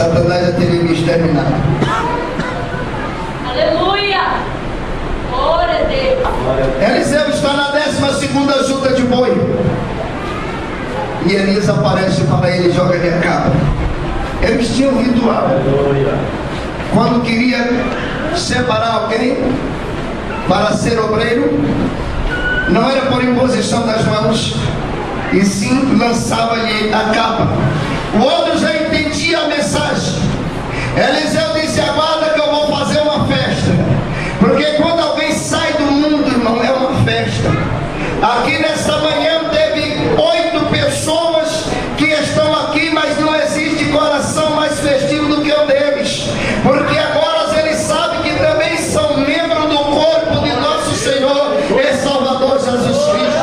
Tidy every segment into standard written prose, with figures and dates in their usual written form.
Satanás já teria me exterminado. Aleluia! Glória a Deus! Eliseu está na 12ª junta de boi. E Elias aparece para ele e joga-lhe a capa. Eles tinham um ritual. Quando queria separar alguém para ser obreiro, não era por imposição das mãos, e sim lançava-lhe a capa. O outro já entendia a mensagem. Eliseu disse: aguarda que eu vou fazer uma festa. Porque quando alguém sai do mundo, irmão, é uma festa. Aqui nesta manhã teve 8 pessoas que estão aqui, mas não existe coração mais festivo do que o deles. Porque agora eles sabem que também são membros do corpo de nosso Senhor e Salvador Jesus Cristo.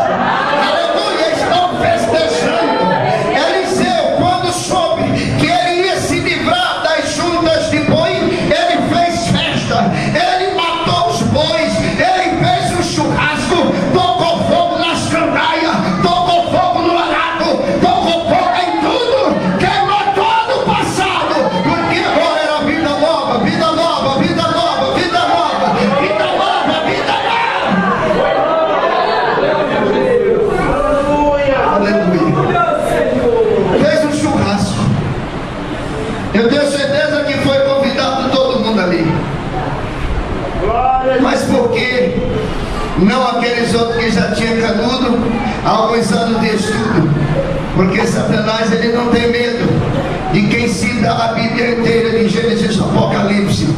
Aleluia, estão festejando. Eliseu, quando soube que ele ia se livrar das juntas de boi, ele fez festa, ele matou os bois, ele fez um churrasco, tocou fogo nas candaias, tocou fogo no arado, tocou fogo em tudo, queimou todo o passado, porque agora era vida nova, vida nova, vida nova, vida nova, vida nova, vida nova. Aleluia. Fez um churrasco. Eu tenho certeza que foi convidado todo mundo ali. Mas por que não aqueles outros que já tinham canudo alguns anos de estudo? Porque Satanás, ele não tem medo de quem cita a Bíblia inteira de Gênesis ao Apocalipse.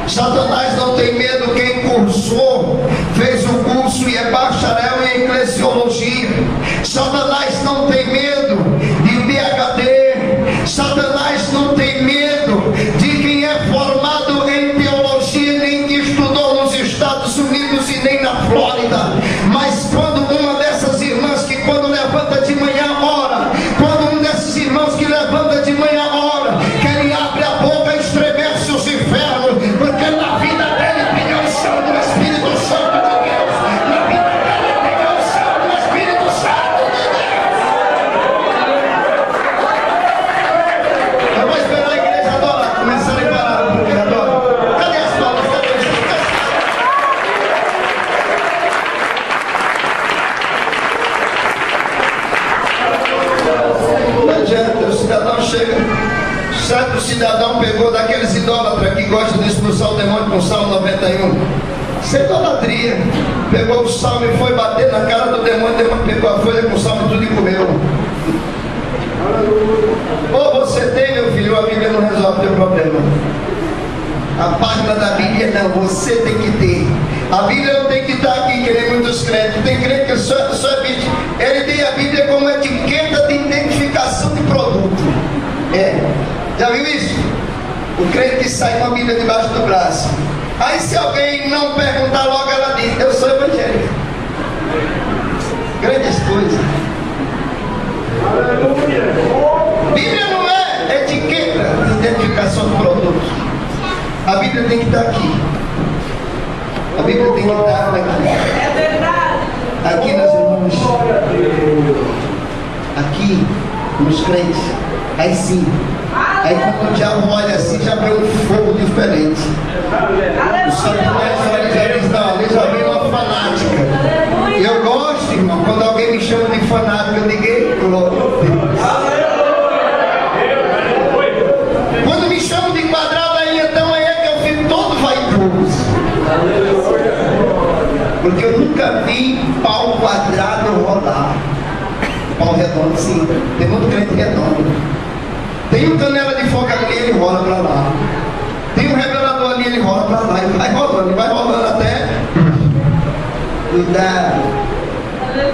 Satanás não tem medo quem cursou, fez o curso e é bacharel em eclesiologia. Satanás não tem medo de PhD. Satanás não tem medo de quem é formado em teologia, nem que estudou nos Estados Unidos e nem na Flórida. Mas quando uma dessas irmãs que quando levanta de manhã ora, quando um desses irmãos que levanta de manhã ora, que ele abre a boca e estremece os infernos, porque na vida dele tem a unção do Espírito Santo de Deus. Na vida dele tem a unção do Espírito Santo de Deus. Eu vou esperar a igreja adorar, começar a parar, porque adora. Cadê as palmas? Não adianta, o cidadão chega. Certo cidadão pegou daqueles idólatras que gostam de expulsar o demônio com o Salmo 91. Isso é idolatria. Pegou o salmo e foi bater na cara do demônio. O demônio pegou a folha com o salmo e tudo e comeu. Ou você tem, meu filho, a Bíblia não resolve o teu problema. A página da Bíblia não, você tem que ter. A Bíblia não tem que estar aqui, que nem muitos crentes. Tem crente que só é Bíblia. Ele tem a Bíblia como etiqueta de identificação de produto. Já viu isso? O crente que sai com a Bíblia debaixo do braço. Aí se alguém não perguntar logo, ela diz: eu sou evangélico. Grandes coisas. Bíblia não é etiqueta de identificação de produto. A Bíblia tem que estar aqui. A Bíblia tem que estar aqui. É verdade. Aqui nas irmãs. Aqui nos crentes. Aí sim. Aí quando o diabo olha assim, já vê um fogo diferente. O Satanás olha e já diz: não, ele já vem uma fanática. Eu gosto, irmão, quando alguém me chama de fanático, eu digo: ei, glória a Deus. Quando me chamam de quadrado, aí então é que eu fico todo vaidoso. Porque eu nunca vi pau quadrado rolar. Pau redondo, sim. Tem muito crente redondo. Tem um canela de fogo ali, ele rola para lá. Tem um revelador ali, ele rola para lá. Ele vai rolando até. Cuidado.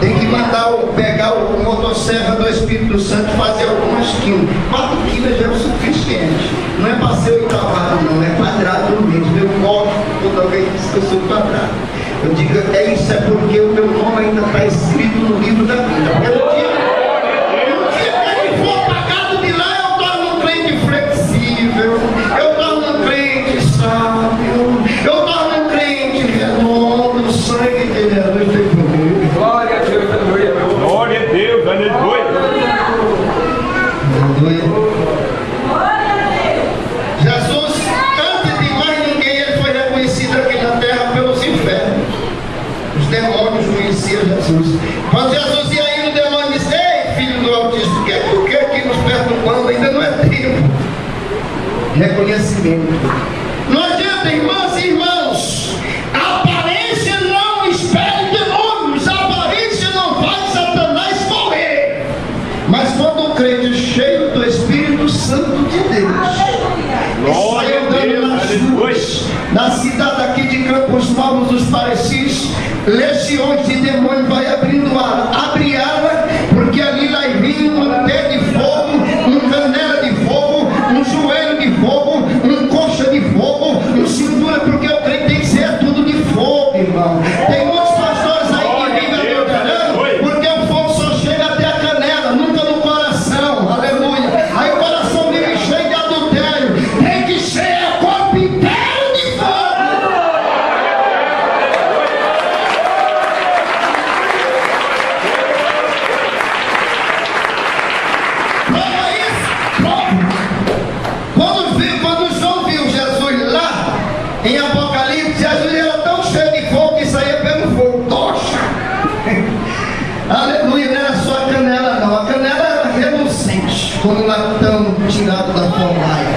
Tem que mandar pegar o motosserra do Espírito Santo e fazer algumas quilos. 4 quilos já é o suficiente. Não é passeio encavado, não. É quadrado mesmo. Eu gosto quando alguém diz que eu sou quadrado. Eu digo: isso é porque o meu nome ainda está escrito no livro da vida. Porque no dia que ele for apagado de lá, eu torno um crente flexível. Eu torno um crente sábio. Eu torno um crente redondo. O sangue de Jesus tem poder. Glória a Deus, aleluia. Glória a Deus, aleluia. Aleluia. demônios conheciam Jesus. Quando Jesus ia indo, o demônio disse: ei, filho do Altíssimo, por que aqui nos perturbando? Ainda não é tempo. Reconhecimento. Não adianta, irmãs e irmãos, a aparência não espere demônios, a aparência não faz Satanás morrer. Mas quando o crente é cheio do Espírito Santo de Deus, sai andando nas ruas da cidade aqui de Campos Novos dos Parecis, legiões de demônios vai abrindo ala, abre ala, porque ali vai vir um pé de fogo, um canela de fogo, um joelho de fogo, um coxa de fogo, um cintura, porque o crente tem que ser tudo de fogo, irmão. Tem muitos pastores aí que vivem adulterando, porque o fogo só chega até a canela, nunca no coração, aleluia. Aí o coração vive cheio de adultério, tem que ser o corpo inteiro de fogo. Prova isso, prova. Quando João viu Jesus lá em Apocalipse, Jesus era tão cheio de fogo que saía pelo fogo, tocha. Aleluia, não era só a canela não, a canela era relucente, como um latão tirado da fornalha.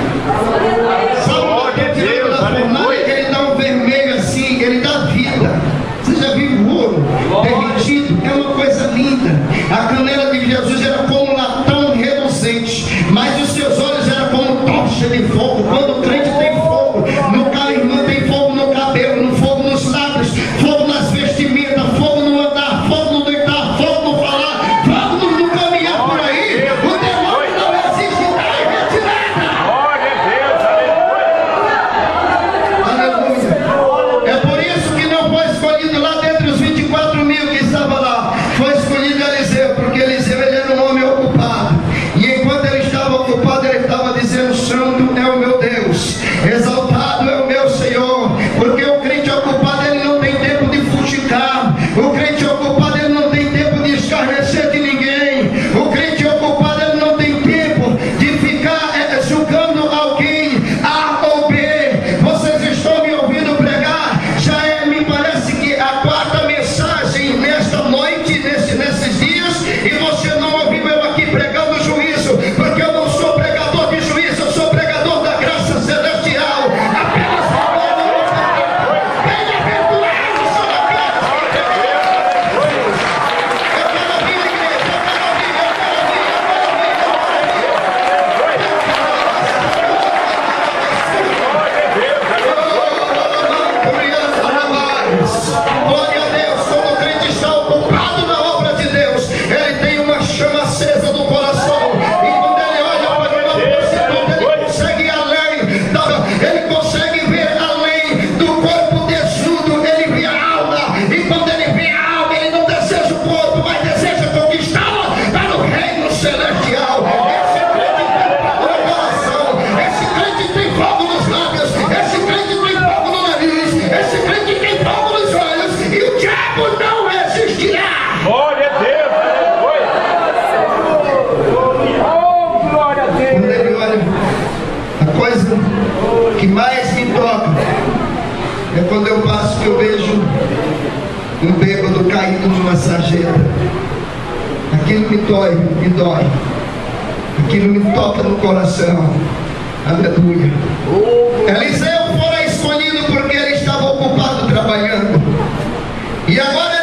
Sabe o que é tirado da fornalha? Que ele dá um vermelho assim, ele dá vida. Você já viu o ouro derretido? É uma coisa linda. A canela de Jesus era como um latão relucente, mas os seus olhos eram como tocha de fogo. Quando o crente tem fogo no carimã, tem fogo no cabelo, no fogo nos lábios, fogo nas vestimentas, fogo no andar, fogo no deitar, fogo no falar, fogo no caminhar por aí, o demônio não existe, está em retirada. Glória a Deus, Aleluia. É por isso que não foi escolhido lá dentre os 24 mil que estava lá, foi escolhido Eliseu, porque Eliseu ele era um homem ocupado, e enquanto ele estava ocupado, ele estava dizendo: santo é o meu Deus, exaltado é o meu Senhor. Porque o crente ocupado, ele não tem tempo de fuxicar, o crente ocupado, ele não tem tempo de escarnecer de ninguém, o crente ocupado, ele não tem tempo de ficar julgando alguém A ou B. Vocês estão me ouvindo pregar? Já me parece que a quarta mensagem nesta noite, nesses dias, e você não ouviu eu aqui pregando juízo, porque eu não sou pregador de juízo, eu sou pregador da graça celestial. Apenas bem-aventurados são aqueles que eu quero ouvir, igreja, glória a Deus. Quando o crente está ocupado na obra de Deus, ele tem uma chama acesa no coração, e quando ele olha para uma prostituta, ele consegue ir além, ele consegue ver além do corpo desnudo, ele vê a alma, e quando ele vê a alma, ele não deseja o corpo, mas deseja conquistá-la para o reino celestial. Esse crente tem fogo no coração, esse crente tem fogo nos lábios, esse crente tem fogo no nariz, esse crente tem fogo nos olhos, e o diabo não resistirá. glória a Deus, oh, glória a Deus. Quando ele olha, a coisa que mais me toca é quando eu passo que eu vejo um bêbado caído numa sarjeta. Aquilo me dói, aquilo me toca no coração. Aleluia. Eliseu fora escolhido porque ele estava ocupado trabalhando.